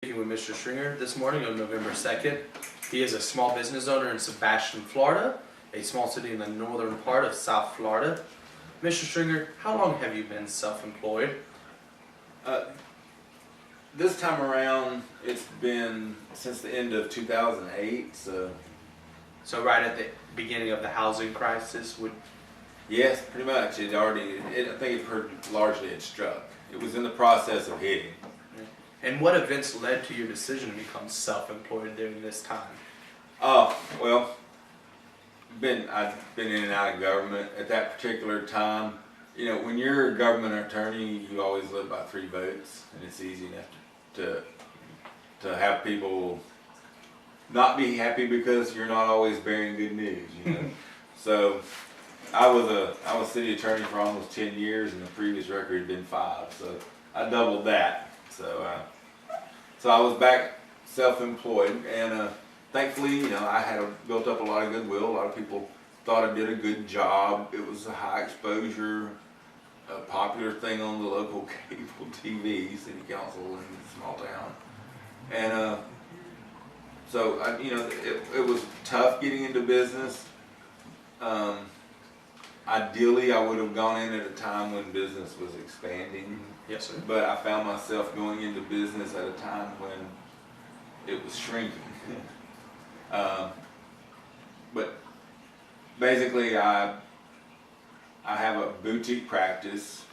Speaking with Mr. Stringer this morning on November 2nd. He is a small business owner in Sebastian, Florida, a small city in the northern part of South Florida. Mr. Stringer, how long have you been self-employed? This time around, it's been since the end of 2008. So right at the beginning of the housing crisis, Yes, pretty much. I think largely had struck. It was in the process of hitting. and what events led to your decision to become self-employed during this time? Oh, well, I've been in and out of government at that particular time. You know, when you're a government attorney, you always live by 3 votes, and it's easy enough to have people not be happy because you're not always bearing good news, you know. So I was city attorney for almost 10 years, and the previous record had been 5, so I doubled that. So I was back self-employed, and thankfully, you know, I had built up a lot of goodwill. A lot of people thought I did a good job. It was a high exposure, a popular thing on the local cable TV, city council in a small town, and so you know, it was tough getting into business. Ideally, I would have gone in at a time when business was expanding. Yes, sir. But I found myself going into business at a time when it was shrinking. But basically, I have a boutique practice,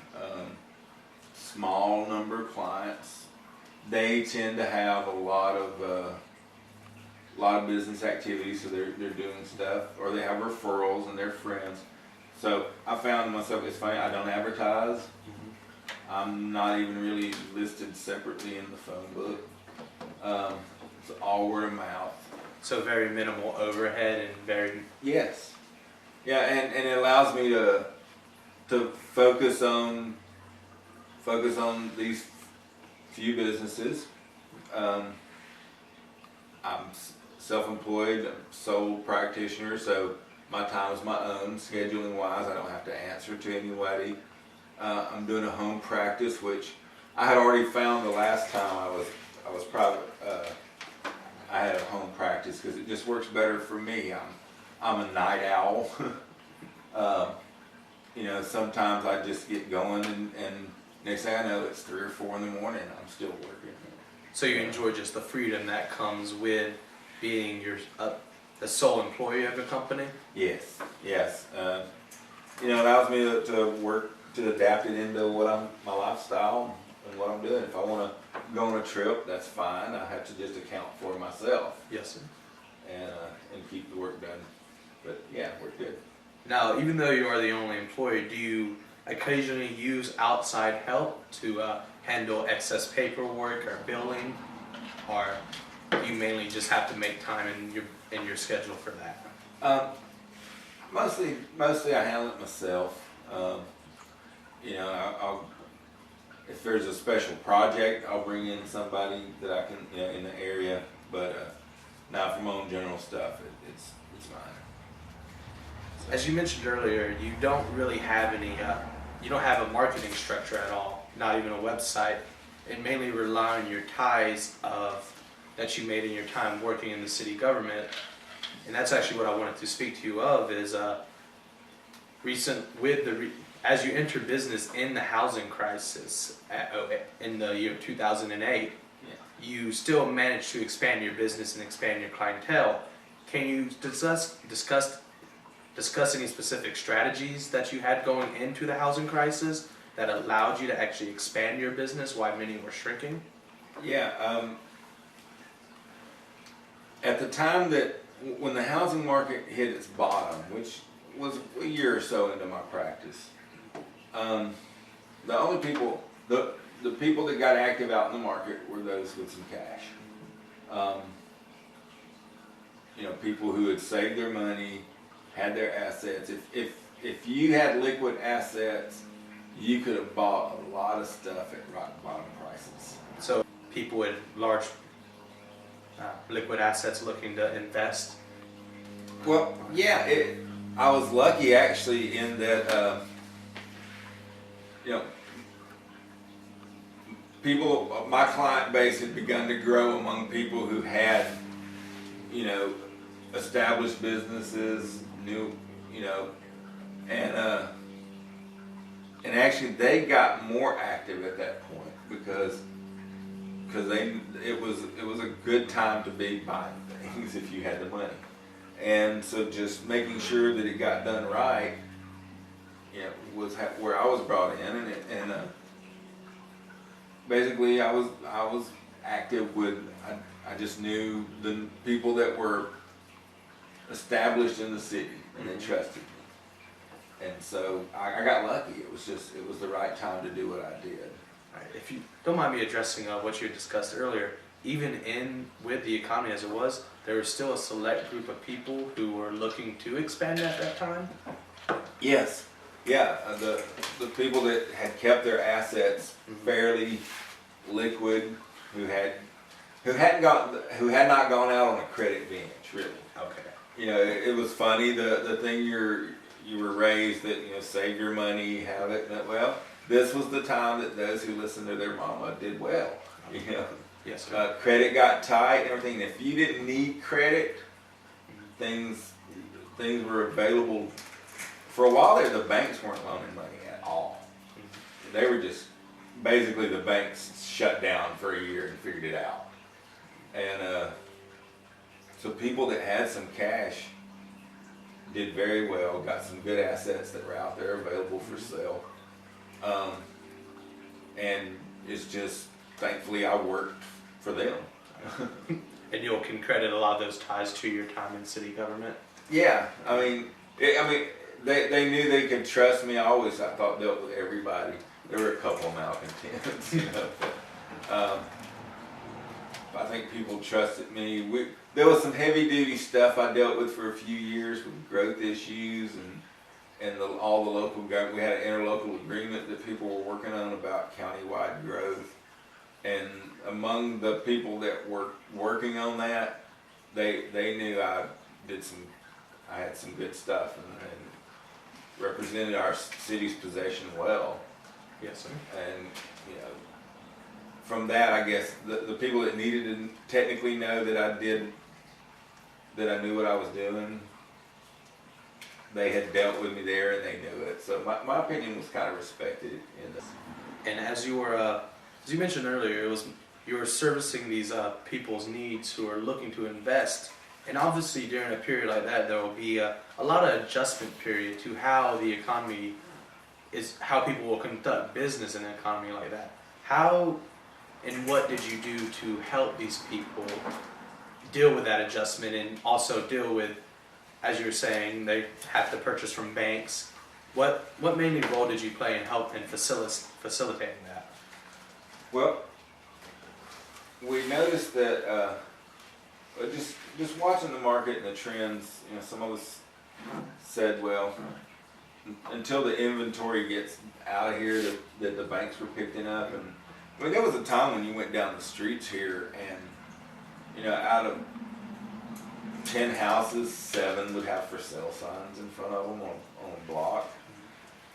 small number of clients. They tend to have a lot of business activities, so they're doing stuff, or they have referrals and their friends. So I found myself, it's funny, I don't advertise. I'm not even really listed separately in the phone book. It's all word of mouth. So very minimal overhead and very... Yes. Yeah, and it allows me to focus on these few businesses. I'm self-employed, sole practitioner, so my time is my own. Scheduling wise, I don't have to answer to anybody. I'm doing a home practice, which I had already found the last time I was private. I had a home practice because it just works better for me. I'm a night owl. You know, sometimes I just get going, and next thing I know, it's 3 or 4 in the morning. I'm still working. So you enjoy just the freedom that comes with being the sole employee of a company? Yes, yes. You know, it allows me to work, to adapt it into my lifestyle and what I'm doing. If I want to go on a trip, that's fine. I have to just account for myself. Yes, sir. And keep the work done. But yeah, we're good. Now, even though you are the only employee, do you occasionally use outside help to handle excess paperwork or billing, or you mainly just have to make time in your schedule for that? Mostly I handle it myself. You know, if there's a special project, I'll bring in somebody that I can, you know, in the area. But now for my own general stuff, it's mine. So. As you mentioned earlier, you don't really have you don't have a marketing structure at all, not even a website, and mainly rely on your ties that you made in your time working in the city government. And that's actually what I wanted to speak to you of is as you enter business in the housing crisis in the year 2008, you still managed to expand your business and expand your clientele. Can you discuss any specific strategies that you had going into the housing crisis that allowed you to actually expand your business while many were shrinking? Yeah. At the time when the housing market hit its bottom, which was a year or so into my practice, the only people, the people that got active out in the market were those with some cash. You know, people who had saved their money, had their assets. If you had liquid assets, you could have bought a lot of stuff at rock bottom prices. So people with large liquid assets looking to invest? Well, yeah, I was lucky actually in that, you know, my client base had begun to grow among people who had, established businesses, and actually they got more active at that point because it was a good time to be buying things if you had the money. And so just making sure that it got done right, was where I was brought in, and basically I was active with. I just knew the people that were established in the city, and they trusted me, and so I got lucky. It was the right time to do what I did. Right. If you don't mind me addressing what you discussed earlier, even with the economy as it was, there was still a select group of people who were looking to expand at that time. Yes, yeah. The people that had kept their assets fairly liquid, who had not gone out on a credit bench, really. Okay. It was funny the thing you were raised that save your money, have it. Well, this was the time that those who listened to their mama did well. Yes, sir. Credit got tight and everything. And if you didn't need credit, things were available. For a while there, the banks weren't loaning money at all. They were just, basically the banks shut down for a year and figured it out. And so people that had some cash did very well, got some good assets that were out there available for sale. And it's just, thankfully I worked for them. And you can credit a lot of those ties to your time in city government. Yeah, they knew they could trust me. I thought dealt with everybody. There were a couple of malcontents, but I think people trusted me. There was some heavy duty stuff I dealt with for a few years with growth issues and all the local government. We had an interlocal agreement that people were working on about countywide growth. And among the people that were working on that, they knew I had some good stuff and represented our city's possession well. Yes, sir. And from that, I guess the people that needed to technically know that I knew what I was doing, they had dealt with me there and they knew it. So my opinion was kind of respected in this. And as you mentioned earlier, you were servicing these people's needs who are looking to invest. And obviously during a period like that, there will be a lot of adjustment period to how the economy how people will conduct business in an economy like that. How and what did you do to help these people deal with that adjustment and also deal with, as you were saying, they have to purchase from banks? What mainly role did you play in facilitating that? Well, we noticed that just watching the market and the trends, some of us said, well, until the inventory gets out of here that the banks were picking up. And there was a time when you went down the streets here and out of 10 houses, 7 would have for sale signs in front of them on a block.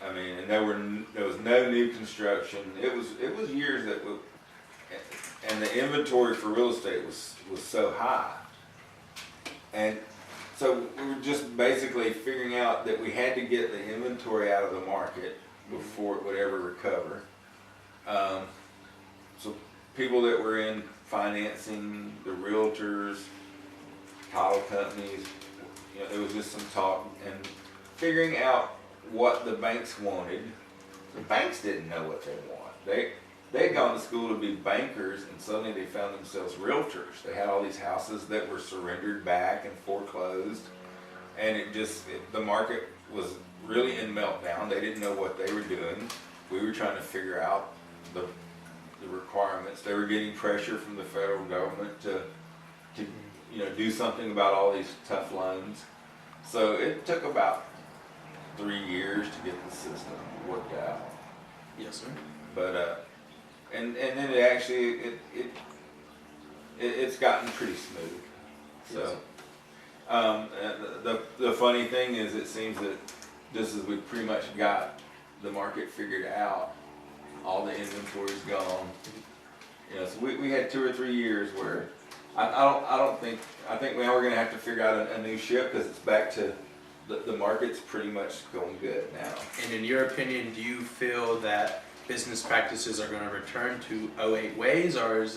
And there was no new construction. It was years and the inventory for real estate was so high. And so we were just basically figuring out that we had to get the inventory out of the market before it would ever recover. So people that were in financing, the realtors, title companies, there was just some talk and figuring out what the banks wanted. The banks didn't know what they want. They'd gone to school to be bankers, and suddenly they found themselves realtors. They had all these houses that were surrendered back and foreclosed, and the market was really in meltdown. They didn't know what they were doing. We were trying to figure out the requirements. They were getting pressure from the federal government to do something about all these tough loans. So it took about 3 years to get the system worked out. Yes, sir. But and then it actually it's gotten pretty smooth. So the funny thing is, it seems that just as we pretty much got the market figured out, all the inventory's gone. You know, so we had 2 or 3 years where I don't think, I think now we're gonna have to figure out a new ship, because it's back to, the market's pretty much going good now. And in your opinion, do you feel that business practices are going to return to '08 ways, or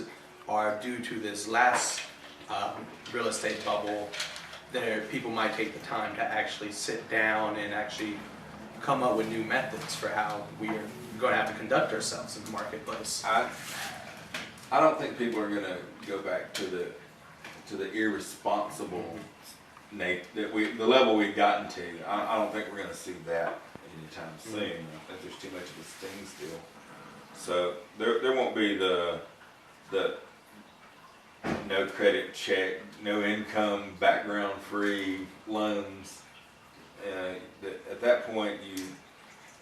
due to this last real estate bubble, people might take the time to actually sit down and actually come up with new methods for how we are going to have to conduct ourselves in the marketplace? I don't think people are gonna go back to the irresponsible the level we've gotten to. I don't think we're gonna see that anytime soon. I think there's too much of a sting still. So there won't be the no credit check, no income, background free loans. At that point,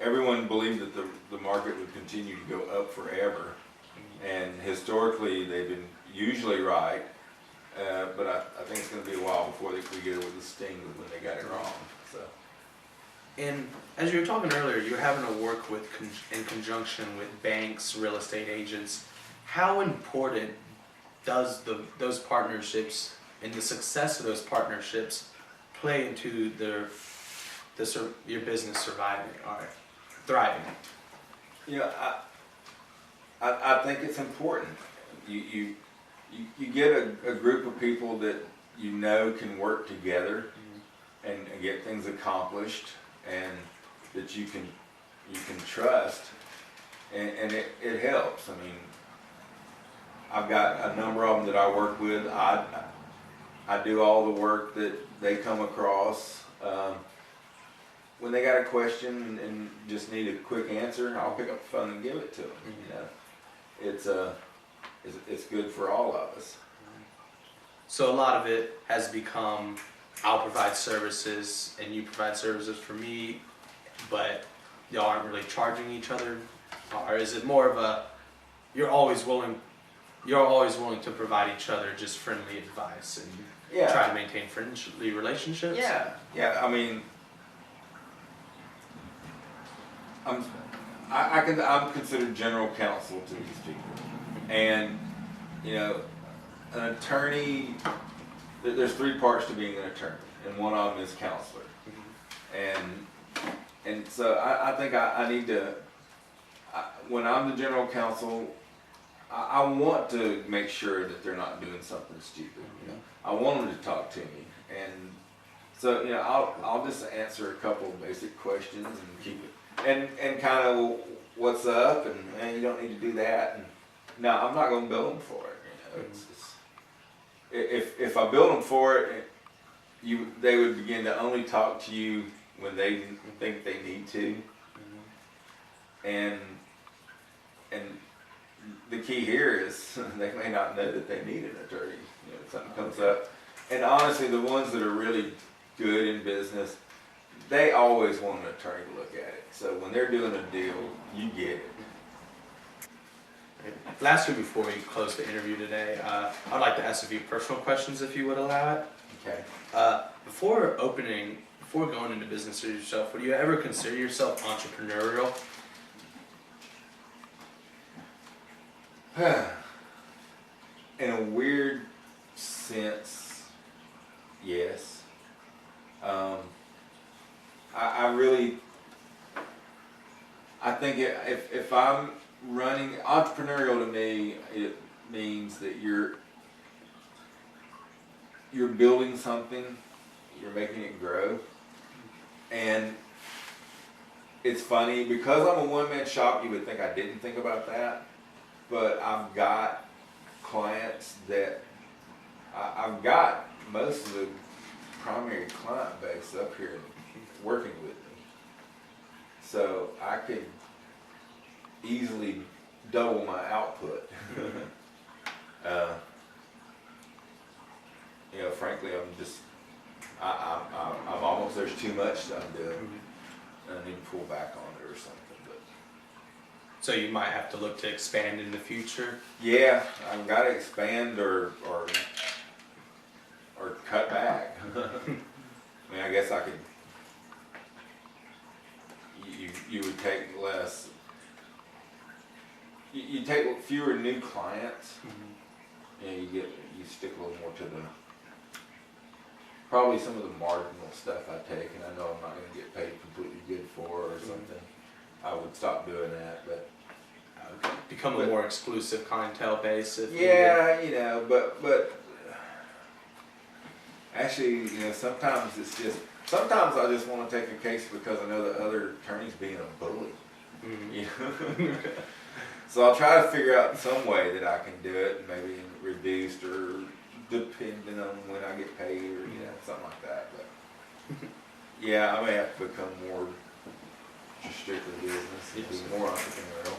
everyone believed that the market would continue to go up forever. And historically, they've been usually right, but I think it's going to be a while before we get over the sting of when they got it wrong. So. And as you were talking earlier, you're having to work in conjunction with banks, real estate agents. How important does those partnerships and the success of those partnerships play into your business surviving or thriving? You know, I think it's important. You get a group of people that you know can work together and get things accomplished, and that you can trust, and it helps. I mean, I've got a number of them that I work with. I do all the work that they come across. When they got a question and just need a quick answer, I'll pick up the phone and give it to them. You know, it's good for all of us. So a lot of it has become, I'll provide services and you provide services for me, but y'all aren't really charging each other? Or is it more of a, you're always willing to provide each other just friendly advice and try to maintain friendly relationships? Yeah. I mean, I'm considered general counsel to these people, and you know, an attorney. There's 3 parts to being an attorney, and one of them is counselor. And so I think I need to. When I'm the general counsel, I want to make sure that they're not doing something stupid. You know, I want them to talk to me, and so you know, I'll just answer a couple of basic questions and keep it. And kind of what's up, and you don't need to do that. And no, I'm not going to bill them for it. You know, if I bill them for it, they would begin to only talk to you when they think they need to. And the key here is they may not know that they need an attorney. You know, if something comes up, and honestly, the ones that are really good in business, they always want an attorney to look at it. So when they're doing a deal, you get it. Lastly, before we close the interview today, I'd like to ask a few personal questions if you would allow it. Okay. Before going into business for yourself, would you ever consider yourself entrepreneurial? In a weird sense, yes. I think if I'm running entrepreneurial, to me, it means that you're building something, you're making it grow. And it's funny, because I'm a one-man shop, you would think I didn't think about that, but I've got clients that I've got most of the primary client base up here working with me. So I could easily double my output. You know, frankly, I'm almost, there's too much that I'm doing. And I need to pull back on it or something. But So you might have to look to expand in the future? yeah, I've got to expand or cut back. I mean, I guess I could. You would take less. You take fewer new clients, Mhm. you stick a little more to the, probably some of the marginal stuff I take, and I know I'm not gonna get paid completely good for or something. I would stop doing that, but. Become a more exclusive clientele base. If Yeah, but actually, sometimes it's just, sometimes I just want to take a case because I know the other attorney's being a bully. Mhm. So I'll try to figure out some way that I can do it, maybe reduced or depending on when I get paid or something like that. But yeah, I may have to become more just strictly business and Yes. be more entrepreneurial.